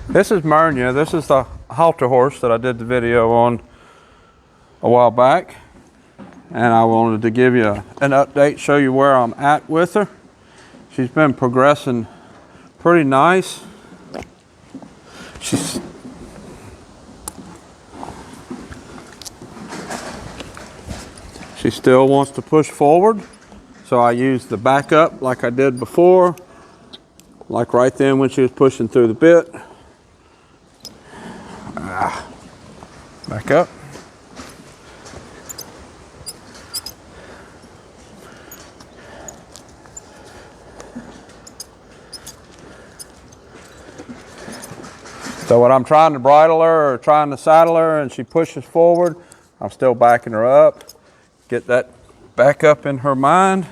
This is Myrnia. This is the halter horse that I did the video on a while back. And I wanted to give you an update, show you where I'm at with her. She's been progressing pretty nice. She still wants to push forward. So I used the backup like I did before. Like right then when she was pushing through the bit. Back up. So when I'm trying to bridle her or trying to saddle her and she pushes forward, I'm still backing her up. Get that back up in her mind.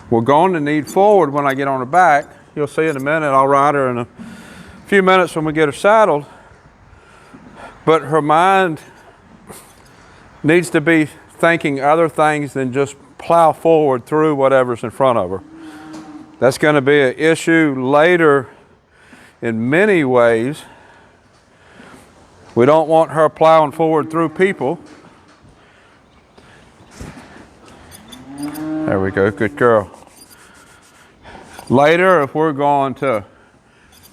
We're going to need forward when I get on her back. You'll see in a minute. I'll ride her in a few minutes when we get her saddled. But her mind needs to be thinking other things than just plow forward through whatever's in front of her. That's going to be an issue later in many ways. We don't want her plowing forward through people. There we go, good girl. Later, if we're going to,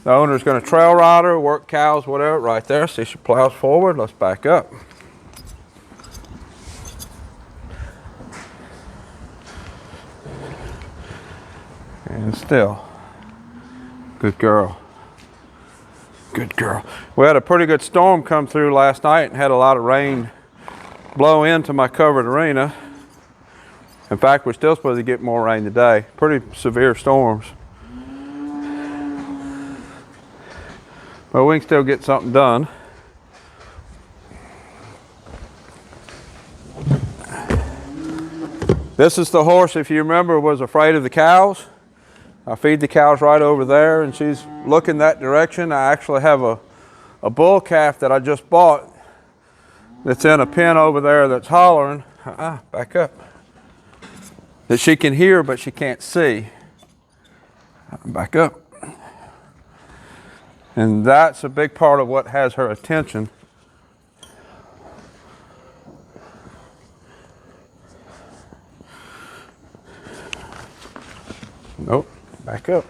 the owner's going to trail ride her, work cows, whatever, right there. See, she plows forward. Let's back up. And still. Good girl. Good girl. We had a pretty good storm come through last night and had a lot of rain blow into my covered arena. In fact, we're still supposed to get more rain today. Pretty severe storms. But we can still get something done. This is the horse, if you remember, was afraid of the cows. I feed the cows right over there and she's looking that direction. I actually have a bull calf that I just bought that's in a pen over there that's hollering. Back up. That she can hear but she can't see. Back up. And that's a big part of what has her attention. Nope. Back up.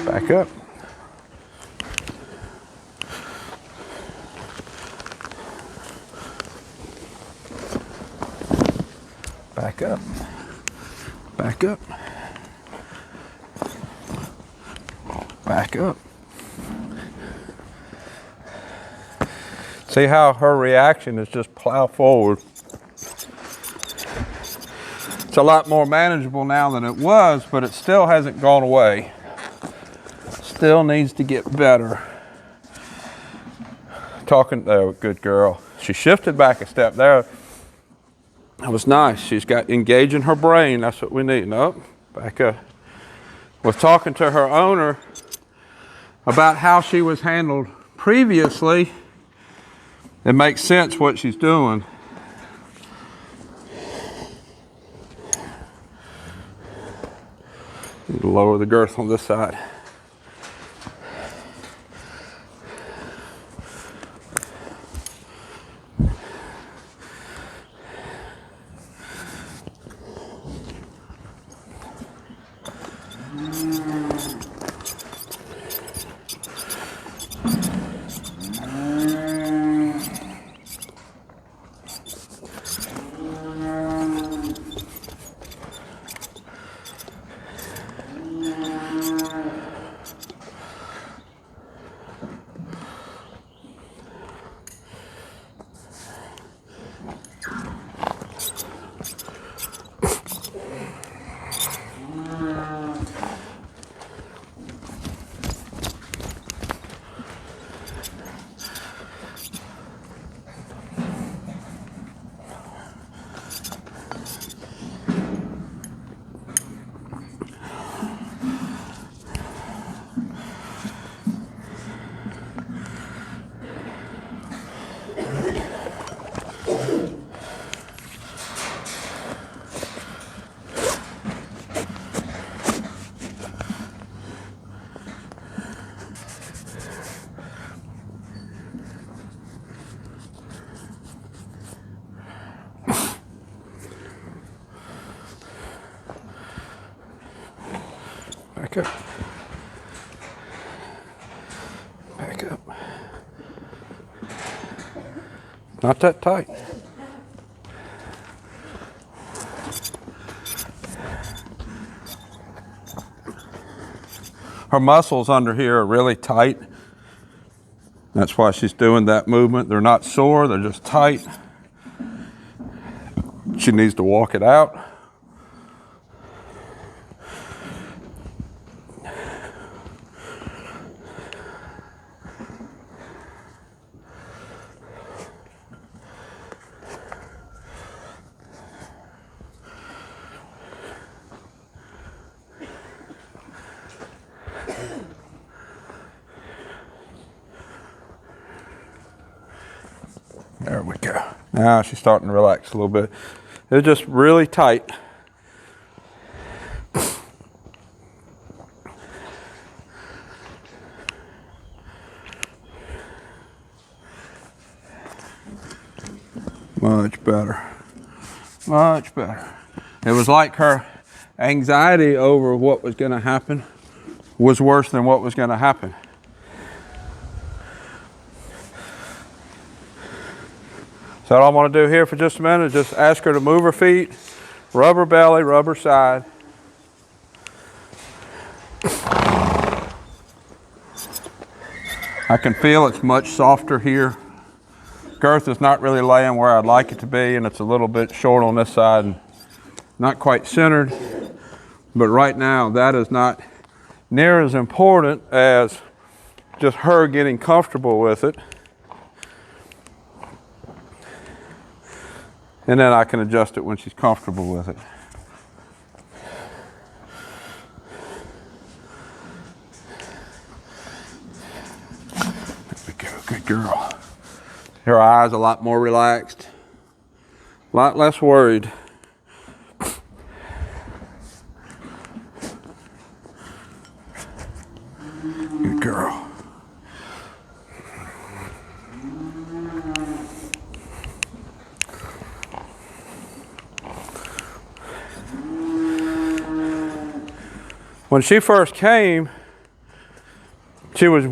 Back up. Back up. Back up. Back up. See how her reaction is just plow forward. It's a lot more manageable now than it was, but it still hasn't gone away. Still needs to get better. Talking, oh, good girl. She shifted back a step there. That was nice. She's got engaging her brain. That's what we need. Nope, back up. Was talking to her owner about how she was handled previously. It makes sense what she's doing. Lower the girth on this side. Back up. Back up. Not that tight. Her muscles under here are really tight. That's why she's doing that movement. They're not sore, they're just tight. She needs to walk it out. There we go. Now she's starting to relax a little bit. It's just really tight. Much better. Much better. It was like her anxiety over what was going to happen was worse than what was going to happen. So what I want to do here for just a minute is just ask her to move her feet, rub her belly, rub her side. I can feel it's much softer here. Girth is not really laying where I'd like it to be, and it's a little bit short on this side and not quite centered. But right now, that is not near as important as just her getting comfortable with it. And then I can adjust it when she's comfortable with it. There we go, good girl. Her eyes a lot more relaxed, a lot less worried. Good girl. When she first came, she was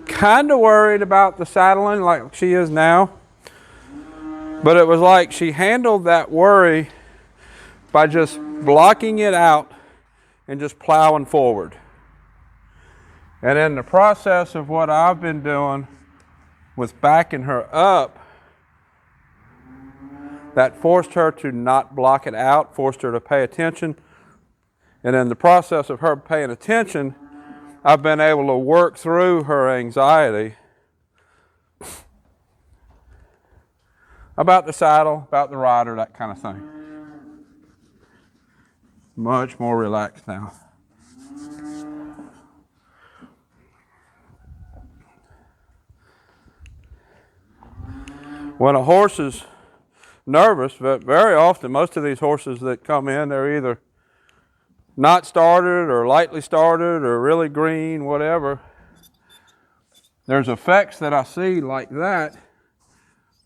kind of worried about the saddling like she is now. But it was like she handled that worry by just blocking it out and just plowing forward. And in the process of what I've been doing with backing her up, that forced her to not block it out, forced her to pay attention. And in the process of her paying attention, I've been able to work through her anxiety about the saddle, about the rider, that kind of thing. Much more relaxed now. When a horse is nervous, but very often, most of these horses that come in, they're either not started or lightly started or really green, whatever. There's effects that I see like that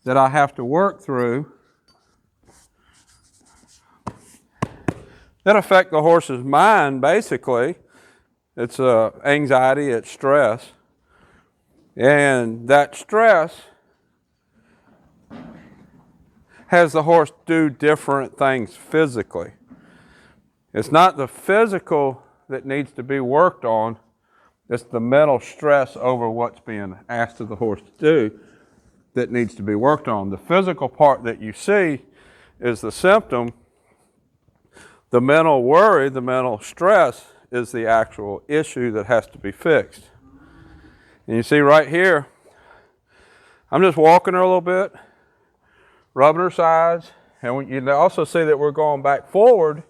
that I have to work through that affect the horse's mind, basically. It's anxiety, it's stress. And that stress has the horse do different things physically. It's not the physical that needs to be worked on, it's the mental stress over what's being asked of the horse to do that needs to be worked on. The physical part that you see is the symptom. The mental worry, the mental stress is the actual issue that has to be fixed. And you see right here, I'm just walking her a little bit, rubbing her sides, and you also see that we're going back forward,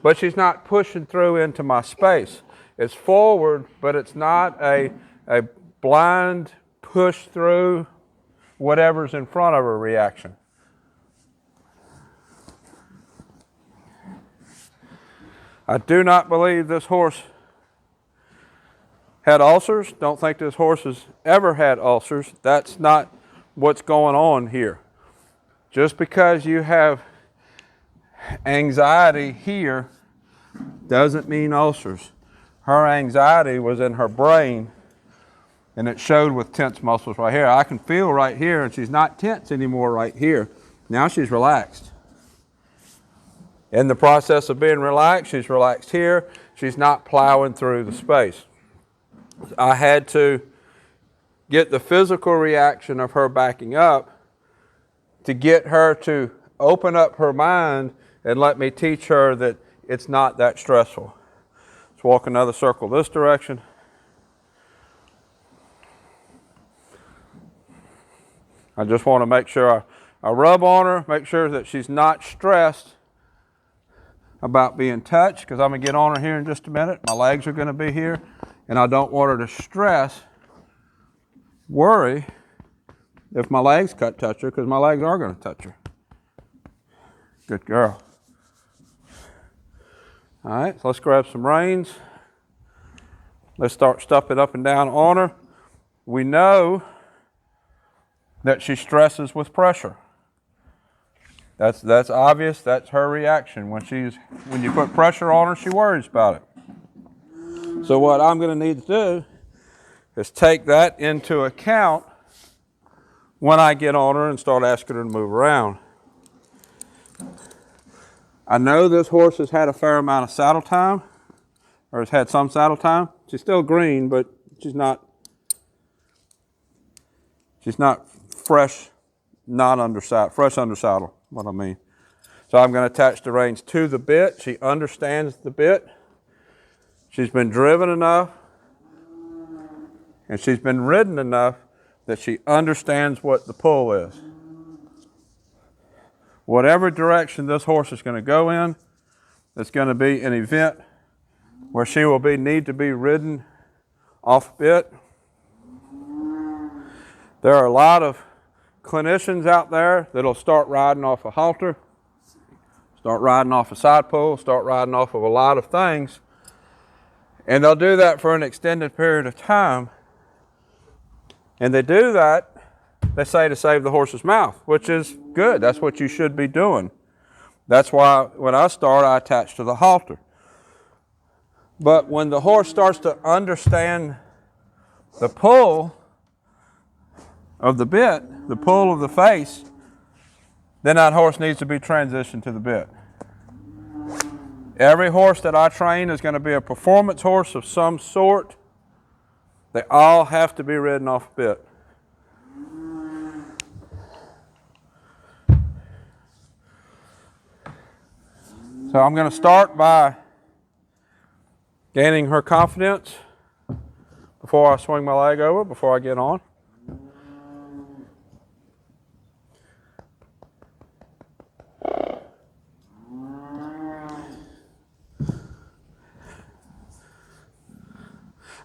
but she's not pushing through into my space. It's forward, but it's not a blind push through whatever's in front of her reaction. I do not believe this horse had ulcers. Don't think this horse has ever had ulcers. That's not what's going on here. Just because you have anxiety here doesn't mean ulcers. Her anxiety was in her brain, and it showed with tense muscles right here. I can feel right here, and she's not tense anymore right here. Now she's relaxed. In the process of being relaxed, she's relaxed here. She's not plowing through the space. I had to get the physical reaction of her backing up to get her to open up her mind and let me teach her that it's not that stressful. Let's walk another circle this direction. I just want to make sure I rub on her, make sure that she's not stressed about being touched, because I'm going to get on her here in just a minute. My legs are going to be here, and I don't want her to stress, worry if my legs touch her, because my legs are going to touch her. Good girl. All right, so let's grab some reins. Let's start stepping up and down on her. We know that she stresses with pressure. That's obvious. That's her reaction. When you put pressure on her, she worries about it. So what I'm going to need to do is take that into account when I get on her and start asking her to move around. I know this horse has had a fair amount of saddle time, or has had some saddle time. She's still green, but she's not fresh, fresh under saddle, what I mean. So I'm going to attach the reins to the bit. She understands the bit. She's been driven enough, and she's been ridden enough that she understands what the pull is. Whatever direction this horse is going to go in, it's going to be an event where she will need to be ridden off bit. There are a lot of clinicians out there that'll start riding off a halter, start riding off a side pull, start riding off of a lot of things, and they'll do that for an extended period of time. And they do that, they say, to save the horse's mouth, which is good. That's what you should be doing. That's why when I start, I attach to the halter. But when the horse starts to understand the pull of the bit, the pull of the face, then that horse needs to be transitioned to the bit. Every horse that I train is going to be a performance horse of some sort. They all have to be ridden off bit. So I'm going to start by gaining her confidence before I swing my leg over, before I get on.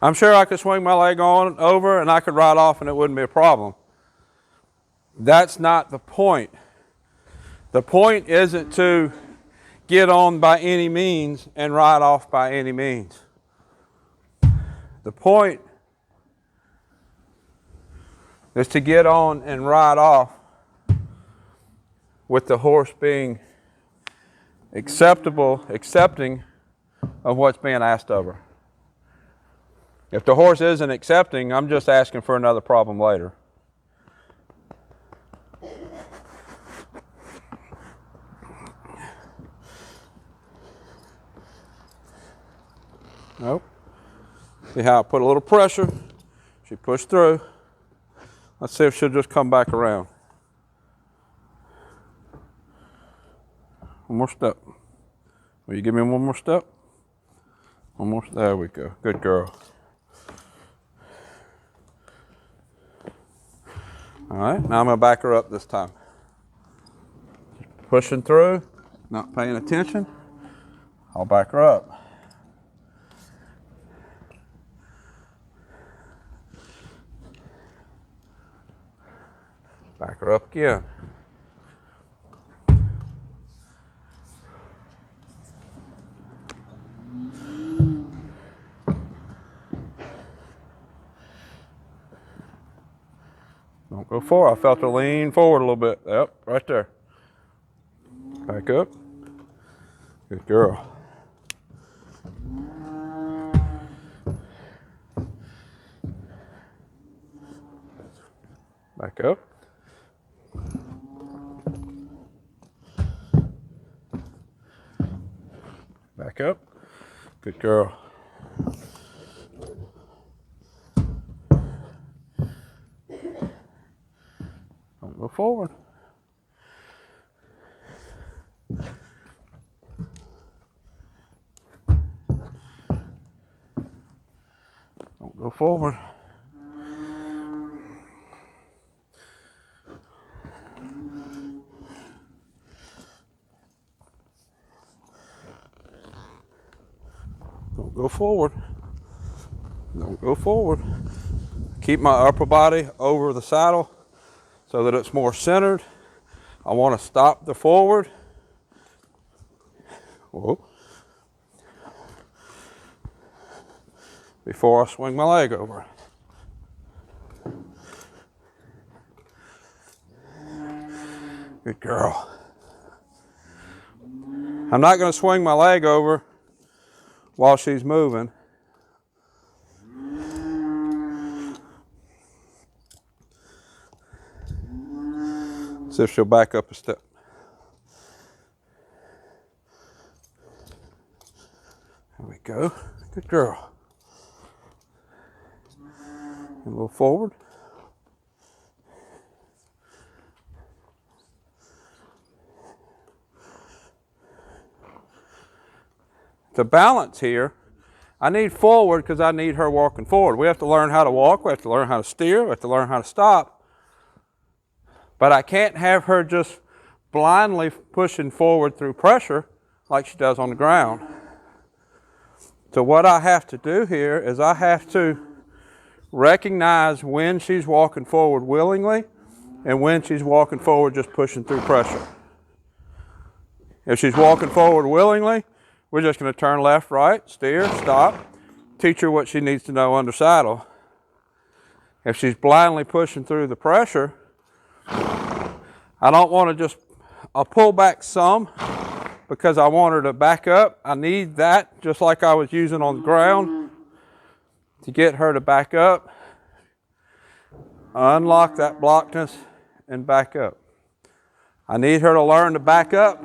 I'm sure I could swing my leg on over and I could ride off and it wouldn't be a problem. That's not the point. The point isn't to get on by any means and ride off by any means. The point is to get on and ride off with the horse being accepting of what's being asked of her. If the horse isn't accepting, I'm just asking for another problem later. Nope. See how I put a little pressure? She pushed through. Let's see if she'll just come back around. One more step. Will you give me one more step? One more. There we go. Good girl. All right, now I'm going to back her up this time. Pushing through, not paying attention. I'll back her up. Back her up again. Don't go forward. I felt her lean forward a little bit. Yep, right there. Back up. Good girl. Back up. Back up. Good girl. Don't go forward. Don't go forward. Don't go forward. Don't go forward. Keep my upper body over the saddle so that it's more centered. I want to stop the forward. Whoa. Before I swing my leg over. Good girl. I'm not going to swing my leg over while she's moving. See if she'll back up a step. There we go. Good girl. A little forward. To balance here, I need forward because I need her walking forward. We have to learn how to walk. We have to learn how to steer. We have to learn how to stop. But I can't have her just blindly pushing forward through pressure like she does on the ground. So what I have to do here is I have to recognize when she's walking forward willingly and when she's walking forward just pushing through pressure. If she's walking forward willingly, we're just going to turn left, right, steer, stop, teach her what she needs to know under saddle. If she's blindly pushing through the pressure, I don't want to just, I'll pull back some because I want her to back up. I need that, just like I was using on the ground, to get her to back up, unlock that blockedness, and back up. I need her to learn to back up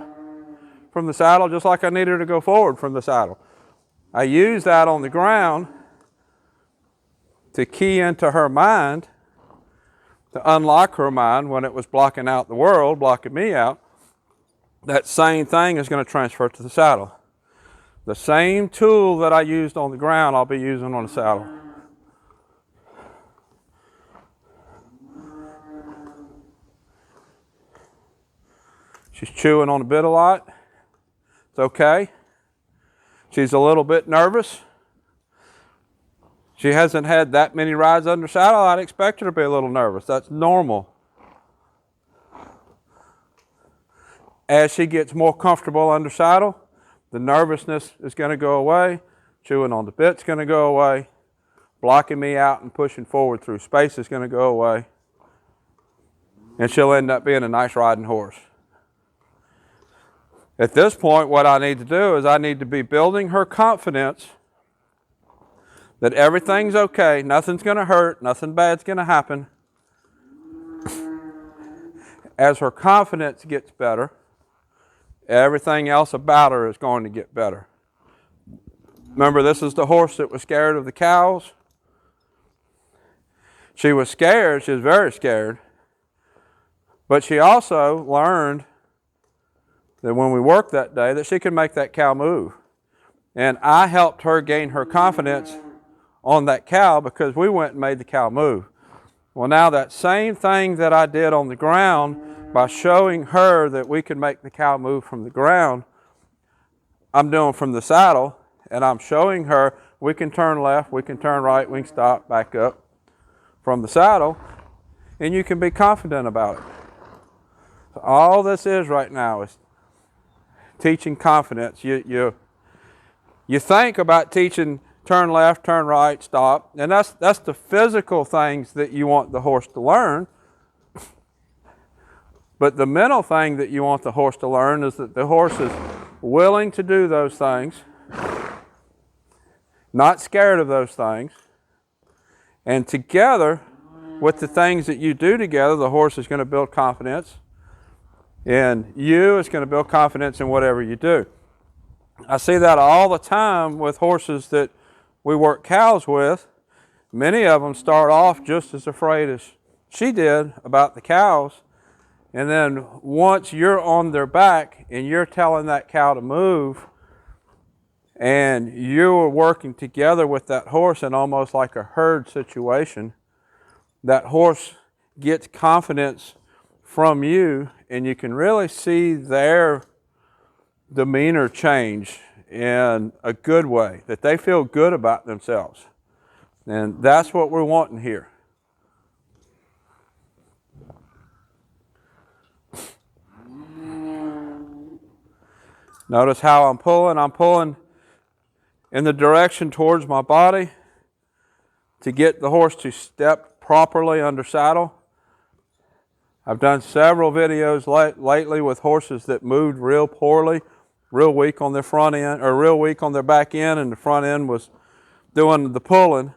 from the saddle just like I need her to go forward from the saddle. I use that on the ground to key into her mind, to unlock her mind when it was blocking out the world, blocking me out. That same thing is going to transfer to the saddle. The same tool that I used on the ground, I'll be using on the saddle. She's chewing on the bit a lot. It's okay. She's a little bit nervous. She hasn't had that many rides under saddle. I'd expect her to be a little nervous. That's normal. As she gets more comfortable under saddle, the nervousness is going to go away. Chewing on the bit's going to go away. Blocking me out and pushing forward through space is going to go away. And she'll end up being a nice riding horse. At this point, what I need to do is I need to be building her confidence that everything's okay, nothing's going to hurt, nothing bad's going to happen. As her confidence gets better, everything else about her is going to get better. Remember, this is the horse that was scared of the cows. She was scared, she was very scared, but she also learned that when we worked that day, that she could make that cow move. And I helped her gain her confidence on that cow because we went and made the cow move. Well, now that same thing that I did on the ground by showing her that we could make the cow move from the ground, I'm doing from the saddle, and I'm showing her we can turn left, we can turn right, we can stop, back up from the saddle, and you can be confident about it. So all this is right now is teaching confidence. You think about teaching turn left, turn right, stop, and that's the physical things that you want the horse to learn. But the mental thing that you want the horse to learn is that the horse is willing to do those things, not scared of those things, and together with the things that you do together, the horse is going to build confidence. And you is going to build confidence in whatever you do. I see that all the time with horses that we work cows with. Many of them start off just as afraid as she did about the cows. And then once you're on their back and you're telling that cow to move, and you're working together with that horse in almost like a herd situation, that horse gets confidence from you, and you can really see their demeanor change in a good way, that they feel good about themselves. And that's what we're wanting here. Notice how I'm pulling. I'm pulling in the direction towards my body to get the horse to step properly under saddle. I've done several videos lately with horses that moved real poorly, real weak on their front end, or real weak on their back end, and the front end was doing the pulling,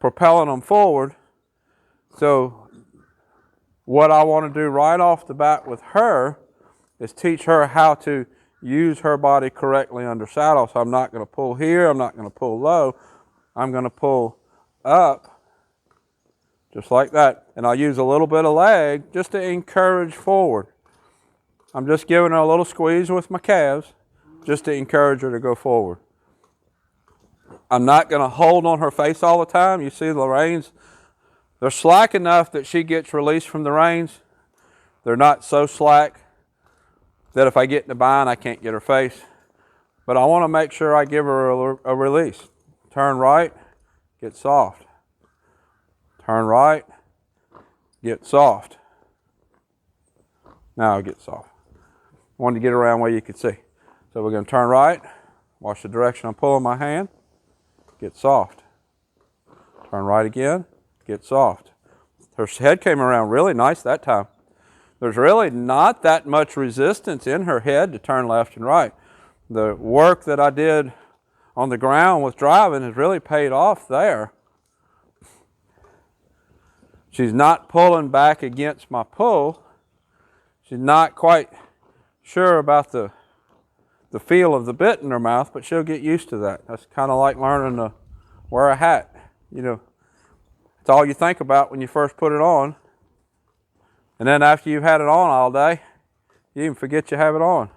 propelling them forward. So what I want to do right off the bat with her is teach her how to use her body correctly under saddle. So I'm not going to pull here, I'm not going to pull low, I'm going to pull up, just like that. And I'll use a little bit of leg just to encourage forward. I'm just giving her a little squeeze with my calves just to encourage her to go forward. I'm not going to hold on her face all the time. You see the reins, they're slack enough that she gets released from the reins. They're not so slack that if I get in the bind, I can't get her face. But I want to make sure I give her a release. Turn right, get soft. Turn right, get soft. Now get soft. I wanted to get around where you could see. So we're going to turn right, watch the direction I'm pulling my hand, get soft. Turn right again, get soft. Her head came around really nice that time. There's really not that much resistance in her head to turn left and right. The work that I did on the ground with driving has really paid off there. She's not pulling back against my pull. She's not quite sure about the feel of the bit in her mouth, but she'll get used to that. That's kind of like learning to wear a hat. You know, it's all you think about when you first put it on. And then after you've had it on all day, you even forget you have it on.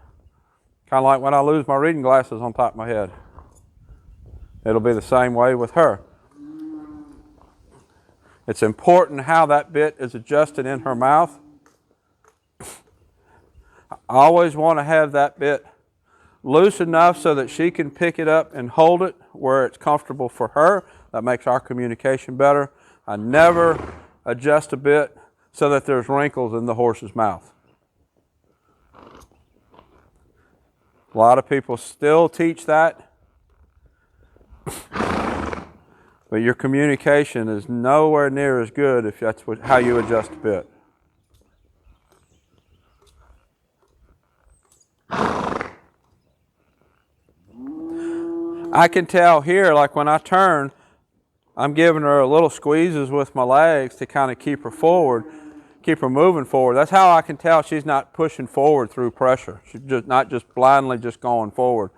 Kind of like when I lose my reading glasses on top of my head. It'll be the same way with her. It's important how that bit is adjusted in her mouth. I always want to have that bit loose enough so that she can pick it up and hold it where it's comfortable for her. That makes our communication better. I never adjust a bit so that there's wrinkles in the horse's mouth. A lot of people still teach that, but your communication is nowhere near as good if that's how you adjust a bit. I can tell here, like when I turn, I'm giving her a little squeezes with my legs to kind of keep her forward, keep her moving forward. That's how I can tell she's not pushing forward through pressure. She's just not just blindly just going forward.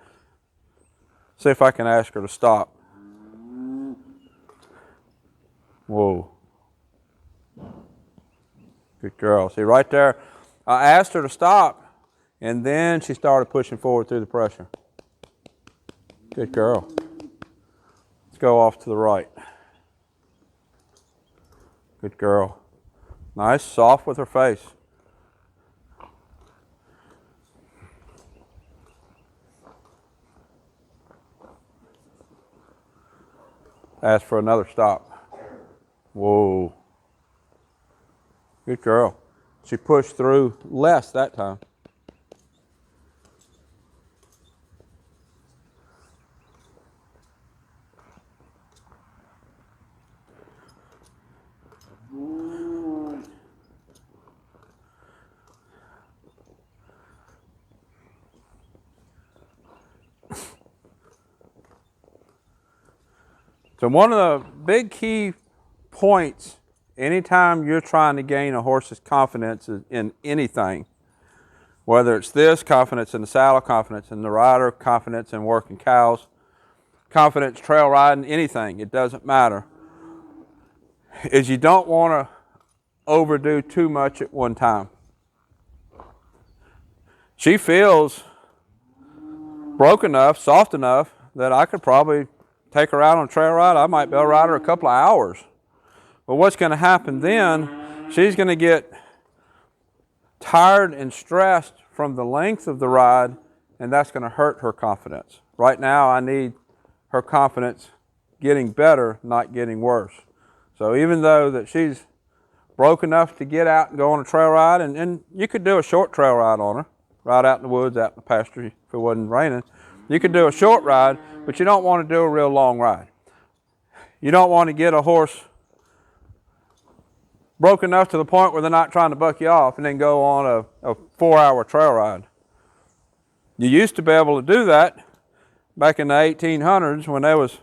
See if I can ask her to stop. Whoa. Good girl. See right there, I asked her to stop, and then she started pushing forward through the pressure. Good girl. Let's go off to the right. Good girl. Nice, soft with her face. Ask for another stop. Whoa. Good girl. She pushed through less that time. So one of the big key points, anytime you're trying to gain a horse's confidence in anything, whether it's this, confidence in the saddle, confidence in the rider, confidence in working cows, confidence trail riding, anything, it doesn't matter, is you don't want to overdo too much at one time. She feels broke enough, soft enough, that I could probably take her out on a trail ride. I might be able to ride her a couple of hours. But what's going to happen then, she's going to get tired and stressed from the length of the ride, and that's going to hurt her confidence. Right now, I need her confidence getting better, not getting worse. So even though that she's broke enough to get out and go on a trail ride, and you could do a short trail ride on her, ride out in the woods, out in the pasture if it wasn't raining. You could do a short ride, but you don't want to do a real long ride. You don't want to get a horse broke enough to the point where they're not trying to buck you off and then go on a 4-hour trail ride. You used to be able to do that back in the 1800s when they was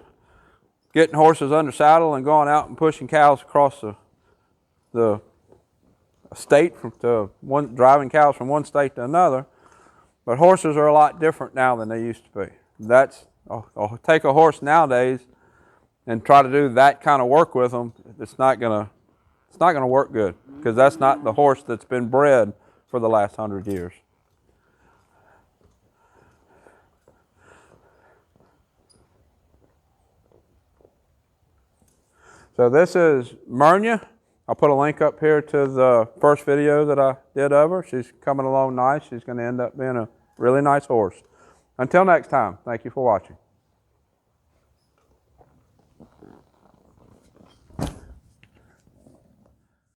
getting horses under saddle and going out and pushing cows across the state, driving cows from one state to another. But horses are a lot different now than they used to be. Take a horse nowadays and try to do that kind of work with them. It's not going to work good, because that's not the horse that's been bred for the last 100 years. So this is Myrnia. I'll put a link up here to the first video that I did of her. She's coming along nice. She's going to end up being a really nice horse. Until next time, thank you for watching.